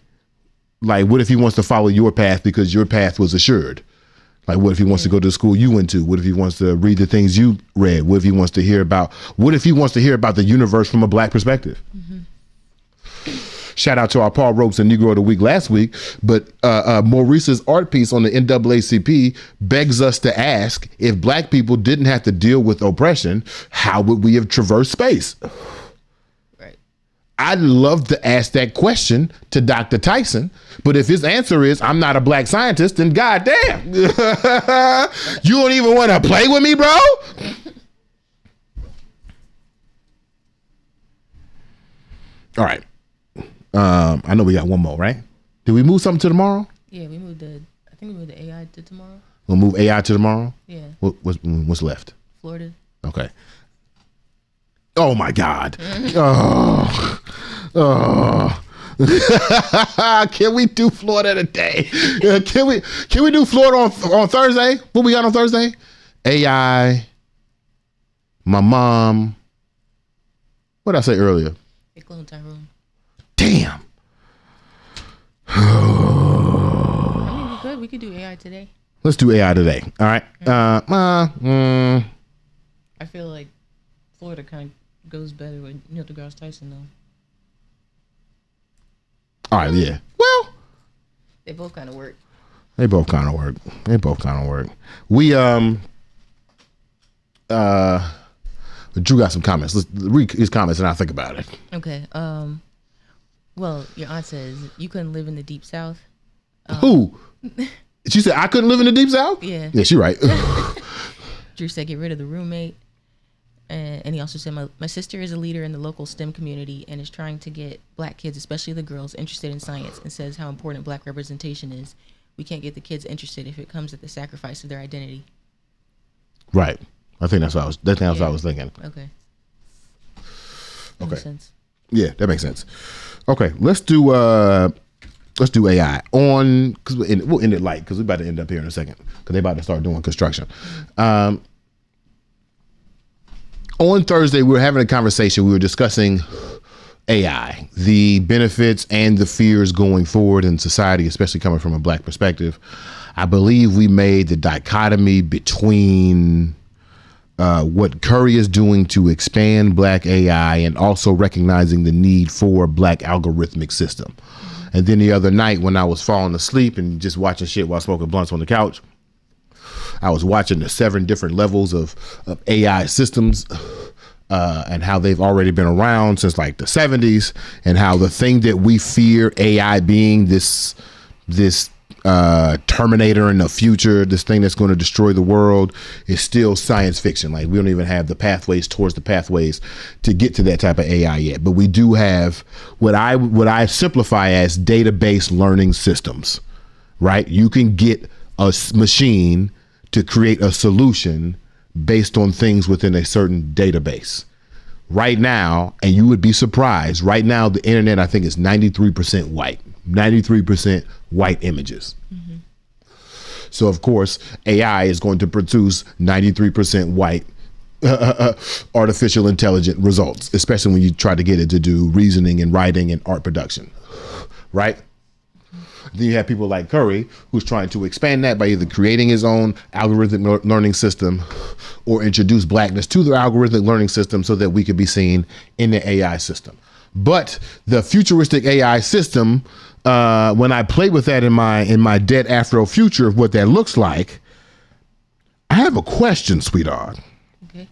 Like, what if he wants to follow your path because your path was assured? Like, what if he wants to go to the school you went to? What if he wants to read the things you read? What if he wants to hear about the universe from a black perspective? Mm-hmm. Shout out to our Paul Ropes and Negro of the Week last week. But Maurice's art piece on the NAACP begs us to ask, if black people didn't have to deal with oppression, how would we have traversed space? I'd love to ask that question to Dr. Tyson, but if his answer is I'm not a black scientist, then goddamn, you don't even want to play with me, bro. All right. I know we got one more, right? Did we move something to tomorrow? Yeah, I think we moved the AI to tomorrow. We'll move AI to tomorrow? Yeah. What's left? Florida. Okay. Oh my God. Can we do Florida today? Can we do Florida on Thursday? What we got on Thursday? AI, my mom. What did I say earlier? Clone Tyrone. Damn. I mean, we could do AI today. Let's do AI today. All right. I feel like Florida kind of goes better with Neil deGrasse Tyson, though. All right. Yeah. Well, they both kind of work. We Drew got some comments. Let's read his comments and I'll think about it. Okay. Well, your aunt says you couldn't live in the Deep South. Who? She said I couldn't live in the Deep South? Yeah. Yeah, she right. Drew said get rid of the roommate. And he also said my sister is a leader in the local STEM community and is trying to get black kids, especially the girls, interested in science, and says how important black representation is. We can't get the kids interested if it comes at the sacrifice of their identity. Right. I think that's what I was thinking. Okay. Okay. Makes sense. Yeah, that makes sense. Okay, let's do AI on, because we'll end it light because we're about to end up here in a second because they're about to start doing construction. On Thursday, we were having a conversation. We were discussing AI, the benefits and the fears going forward in society, especially coming from a black perspective. I believe we made the dichotomy between what Curry is doing to expand black AI and also recognizing the need for a black algorithmic system. And then the other night when I was falling asleep and just watching shit while smoking blunts on the couch, I was watching the 7 different levels of AI systems and how they've already been around since like the 70s, and how the thing that we fear AI being this Terminator in the future, this thing that's going to destroy the world, is still science fiction. Like, we don't even have the pathways towards the pathways to get to that type of AI yet. But we do have what I simplify as database learning systems, right? You can get a machine to create a solution based on things within a certain database. Right now, and you would be surprised, right now the internet, I think, is 93% white. 93% white images. Mm-hmm. So of course, AI is going to produce 93% white artificial intelligent results, especially when you try to get it to do reasoning and writing and art production, right? Then you have people like Curry, who's trying to expand that by either creating his own algorithmic learning system or introduce blackness to the algorithmic learning system so that we could be seen in the AI system. But the futuristic AI system, when I play with that in my dead Afro future of what that looks like, I have a question, sweetheart. Okay.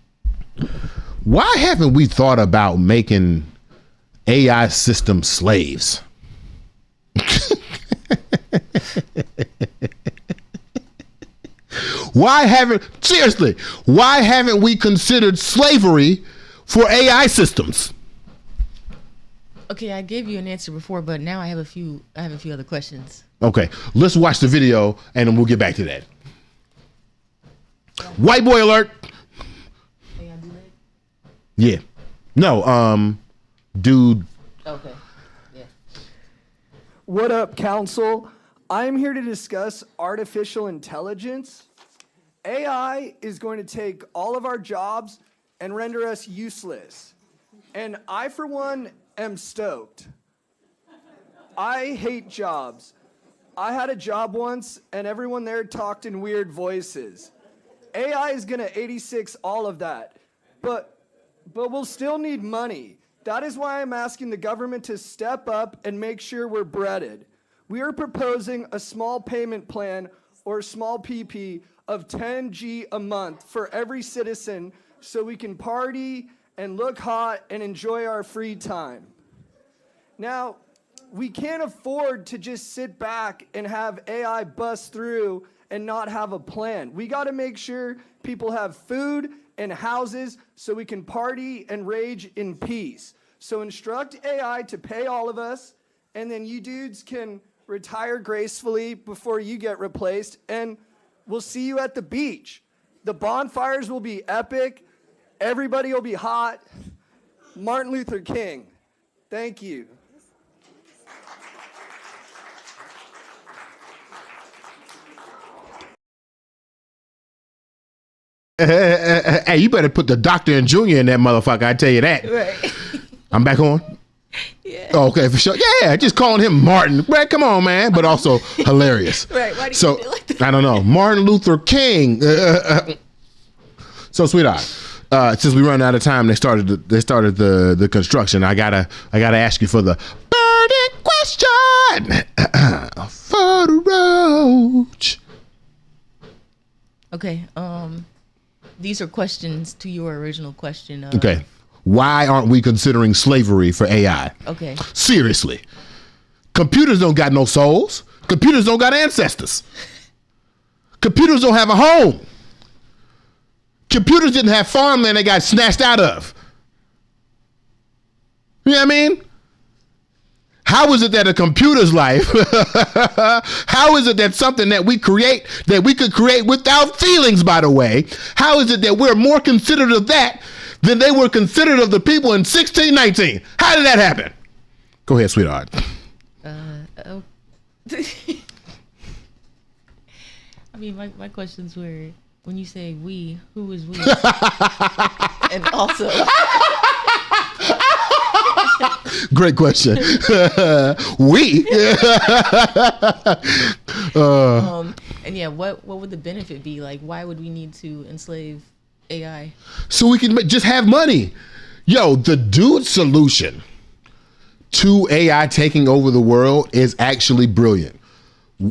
Why haven't we thought about making AI systems slaves? Why haven't we considered slavery for AI systems? Okay, I gave you an answer before, but now I have a few other questions. Okay, let's watch the video and then we'll get back to that. White boy alert. AI do that? Yeah. No, dude. Okay. Yeah. What up, Council? I am here to discuss artificial intelligence. AI is going to take all of our jobs and render us useless. And I, for one, am stoked. I hate jobs. I had a job once, and everyone there talked in weird voices. AI is going to 86 all of that. But we'll still need money. That is why I'm asking the government to step up and make sure we're breaded. We are proposing a small payment plan, or small PP, of 10G a month for every citizen so we can party and look hot and enjoy our free time. Now, we can't afford to just sit back and have AI bust through and not have a plan. We got to make sure people have food and houses so we can party and rage in peace. So instruct AI to pay all of us, and then you dudes can retire gracefully before you get replaced, and we'll see you at the beach. The bonfires will be epic. Everybody will be hot. Martin Luther King. Thank you. Hey, you better put the doctor and junior in that motherfucker. I tell you that. Right. I'm back on. Yeah. Oh, okay, for sure. Yeah, just calling him Martin. Man, come on, man. But also hilarious. Right. Why do you So do it like that? I don't know. Martin Luther King. So, sweetheart, since we run out of time, they started the construction. I gotta ask you for the burning question for the Roach. Okay. These are questions to your original question. Okay. Why aren't we considering slavery for AI? Okay. Seriously. Computers don't got no souls. Computers don't got ancestors. Computers don't have a home. Computers didn't have farmland they got snatched out of. You know what I mean? How is it that a computer's life, how is it that something that we create, that we could create without feelings, by the way, how is it that we're more considerate of that than they were considerate of the people in 1619? How did that happen? Go ahead, sweetheart. I mean, my questions were, when you say we, who is we? And also... Great question. We. And yeah, what would the benefit be? Like, why would we need to enslave AI? So we can just have money. Yo, the dude's solution to AI taking over the world is actually brilliant.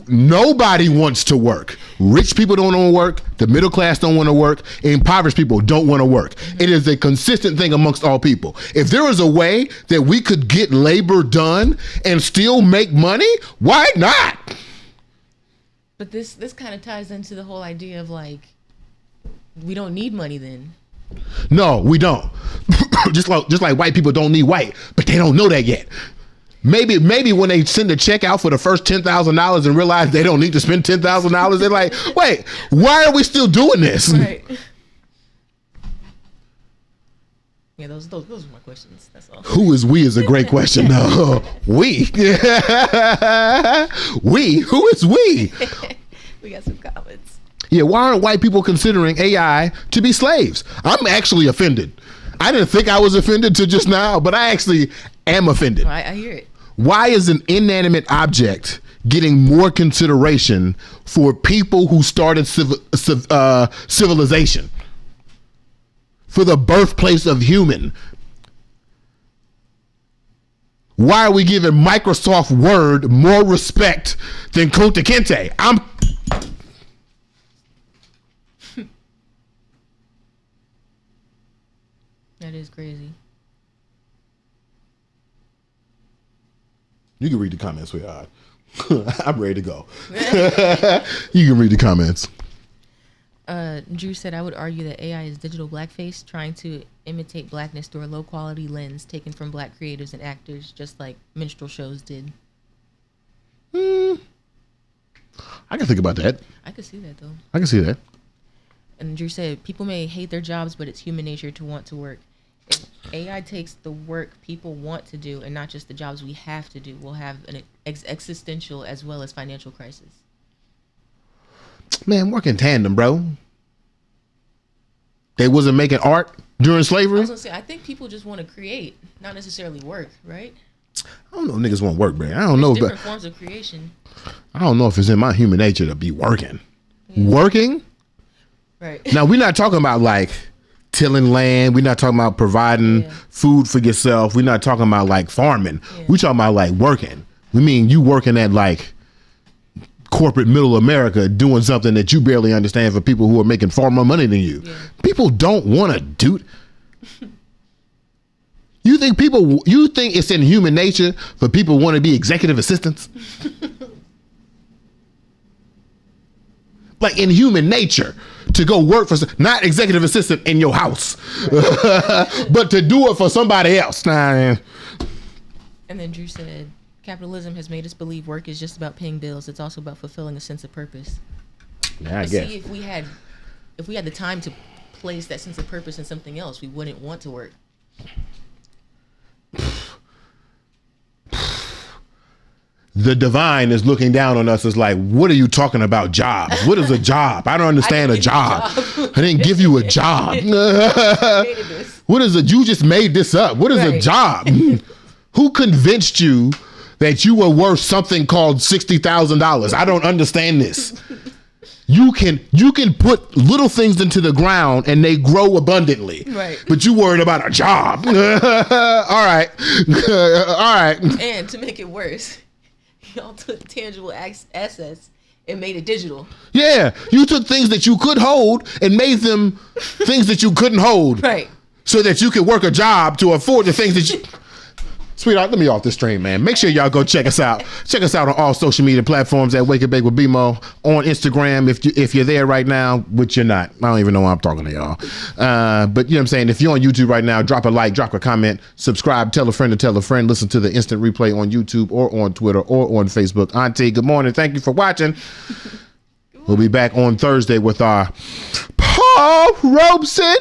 Nobody wants to work. Rich people don't want to work. The middle class don't want to work. Impoverished people don't want to work. It is a consistent thing amongst all people. If there was a way that we could get labor done and still make money, why not? But this kind of ties into the whole idea of like, we don't need money then. No, we don't. just like white people don't need white, but they don't know that yet. Maybe when they send a check out for the first $10,000 and realize they don't need to spend $10,000, they're like, wait, why are we still doing this? Right. Yeah, those are my questions. That's all. Who is we is a great question, though. We? We? Who is we? We got some comments. Yeah, why aren't white people considering AI to be slaves? I'm actually offended. I didn't think I was offended till just now, but I actually am offended. I hear it. Why is an inanimate object getting more consideration for people who started civilization? For the birthplace of human? Why are we giving Microsoft Word more respect than Kunta Kinte? That is crazy. You can read the comments, sweetheart. I'm ready to go. You can read the comments. Drew said, I would argue that AI is digital blackface, trying to imitate blackness through a low quality lens taken from black creators and actors, just like minstrel shows did. I can think about that. I could see that though. I can see that. And Drew said, people may hate their jobs, but it's human nature to want to work. If AI takes the work people want to do and not just the jobs we have to do, we'll have an existential as well as financial crisis. Man, work in tandem, bro. They wasn't making art during I slavery? was gonna say, I think people just want to create, not necessarily work, right? I don't know if niggas want to work, man. I don't know. Different forms of creation. I don't know if it's in my human nature to be working. Yeah. Working? Right. Now, we're not talking about like tilling land. We're not talking about providing food for yourself. We're not talking about like farming. Yeah. We're talking about like working. We mean you working at like corporate middle America doing something that you barely understand for people who are making far more money than you. Yeah. People don't want to do. You think it's in human nature for people who want to be executive assistants? Like in human nature to go work for, not executive assistant in your house, but to do it for somebody else. And then Drew said, capitalism has made us believe work is just about paying bills. It's also about fulfilling a sense of purpose. Yeah, I guess. See, if we had the time to place that sense of purpose in something else, we wouldn't want to work. The divine is looking down on us as like, what are you talking about jobs? What is a job? I don't understand a job. I didn't give you a job. What is it? You just made this up. What is a job? Who convinced you that you were worth something called $60,000? I don't understand this. You can put little things into the ground and they grow abundantly. Right. But you worried about a job. All right. All right. And to make it worse, y'all took tangible assets and made it digital. Yeah. You took things that you could hold and made them things that you couldn't hold. Right. So that you could work a job to afford the things that you... Sweetheart, let me off this train, man. Make sure y'all go check us out. Check us out on all social media platforms at Wake and Bake with BeMo. On Instagram, if you're there right now, which you're not. I don't even know why I'm talking to y'all. But you know what I'm saying? If you're on YouTube right now, drop a like, drop a comment, subscribe, tell a friend to tell a friend. Listen to the instant replay on YouTube or on Twitter or on Facebook. Auntie, good morning. Thank you for watching. We'll be back on Thursday with our Paul Robeson.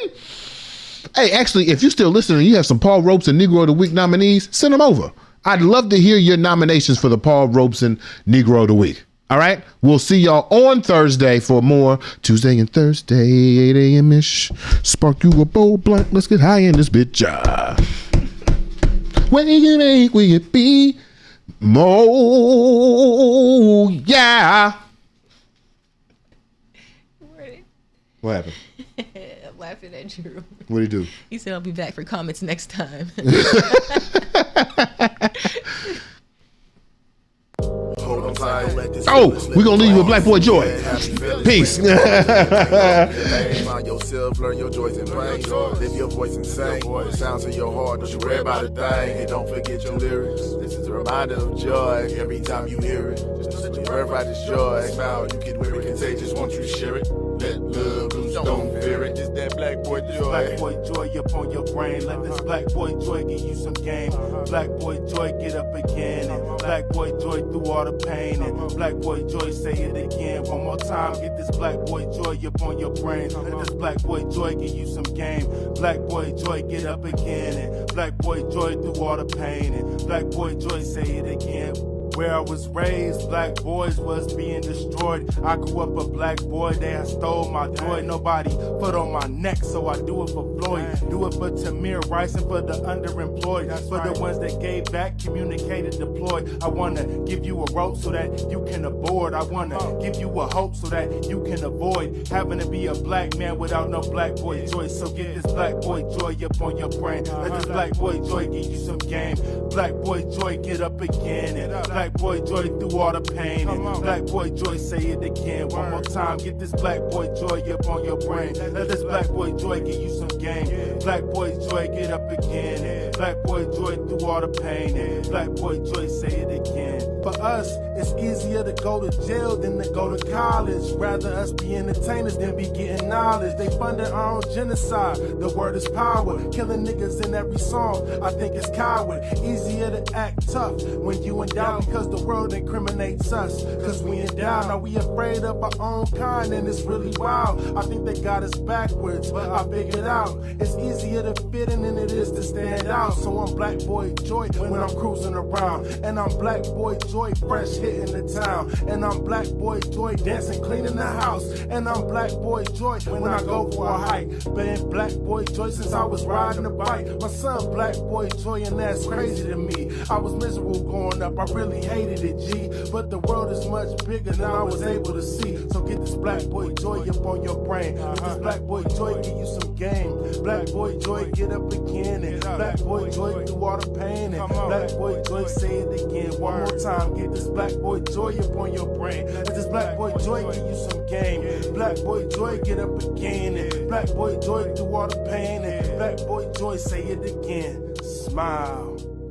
Hey, actually, if you're still listening and you have some Paul Robeson Negro of the Week nominees, send them over. I'd love to hear your nominations for the Paul Robeson Negro of the Week. All right? We'll see y'all on Thursday for more Tuesday and Thursday, 8 a.m.-ish. Spark you a bowl blunt. Let's get high in this bitch. Where you make will it be? Mo, yeah. What happened? I'm laughing at Drew. What'd he do? He said, I'll be back for comments next time. Oh, we're going to leave you with Black Boy Joy. Peace. Find yourself, learn your joys and pains. Live your voice and sing. Sounds in your heart, don't you worry about a thing. And don't forget your lyrics. This is a reminder of joy every time you hear it. Just your birthright is joy. Smile, you can wear it contagious once you share it. Let love loose, don't fear it. It's that Black Boy Joy. Black Boy Joy up on your brain. Let this Black Boy Joy give you some game. Black Boy Joy get up again. And Black Boy Joy through all the pain. And Black Boy Joy say it again. One more time, get this Black Boy Joy up on your brain. Let this Black Boy Joy give you some game. Black Boy Joy get up again. And Black Boy Joy through all the pain. And Black Boy Joy say it again. Where I was raised, black boys was being destroyed. I grew up a black boy, they had stole my joy. Nobody put on my neck, so I do it for Floyd. Do it for Tamir Rice and for the underemployed. For the ones that gave back, communicated, deployed. I wanna give you a rope so that you can aboard. I wanna give you a hope so that you can avoid having to be a black man without no black boy joy. So get this Black Boy Joy up on your brain. Let this Black Boy Joy give you some game. Black Boy Joy get up again. And Black Boy Joy through all the pain. And Black Boy Joy say it again. One more time, get this Black Boy Joy up on your brain. Let this Black Boy Joy give you some game. Black Boy Joy get up again. And Black Boy Joy through all the pain. And Black Boy Joy say it again. For us, it's easier to go to jail than to go to college. Rather us be entertainers than be getting knowledge. They funded our own genocide. The word is power. Killing niggas in every song. I think it's coward. Easier to act tough when you in doubt because the world incriminates us. Cause we in doubt. Now we afraid of our own kind and it's really wild. I think they got us backwards. I figured out it's easier to fit in than it is to stand out. So I'm Black Boy Joy when I'm cruising around. And I'm Black Boy Joy fresh hitting the town. And I'm Black Boy Joy dancing, cleaning the house. And I'm Black Boy Joy when I go for a hike. Been Black Boy Joy since I was riding a bike. My son Black Boy Joy and that's crazy to me. I was miserable growing up, I really hated it, G. But the world is much bigger than I was able to see. So get this Black Boy Joy up on your brain. Let this Black Boy Joy give you some game. Black Boy Joy get up again. And Black Boy Joy through all the pain. And Black Boy Joy say it again. One more time, get this Black Boy Joy up on your brain. Let this Black Boy Joy give you some game. Black Boy Joy get up again. And Black Boy Joy through all the pain. And Black Boy Joy say it again. smile.